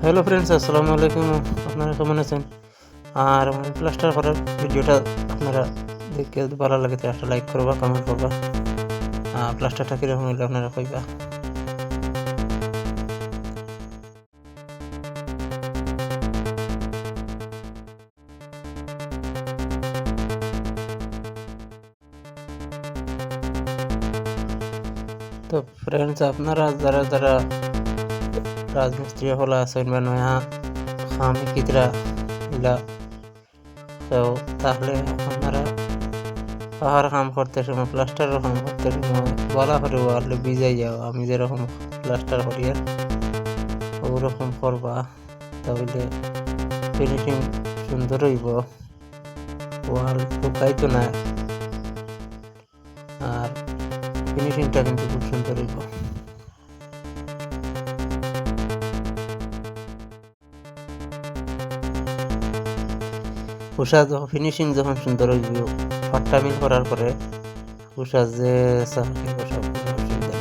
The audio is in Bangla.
হ্যালো ফ্রেন্ডস, আসসালামু আলাইকুম। আপনারা কেমন আছেন? আর আমার প্লাস্টার করার ভিডিওটা আপনারা দেখে যদি ভালো লাগে তাহলে একটা লাইক করবা, কমেন্ট করবা। প্লাস্টারটা কীরকম হইলে আপনারা কইবা। তো ফ্রেন্ডস, আপনারা যারা যারা রাজমিস্ত্রি হলা আছেন বা নয়া খামি কিতরা ইলা, তো তাহলে আপনারা পাহাড় কাম করতে সময়, প্লাস্টারের কাম করতে সময় বলা করে ওয়ালে ভিজাই যাও। আমি যেরকম প্লাস্টার করি আর ওরকম করবা, তাহলে ফিনিশিং সুন্দর হইব, ওয়াল শুকাইতো না, আর ফিনিশিংটা কিন্তু খুব সুন্দর হইব। উষা যখন ফিনিশিং যখন সুন্দর হইব, পাট্টা মিল করার পরে উষা যে সব কোনো অসুবিধা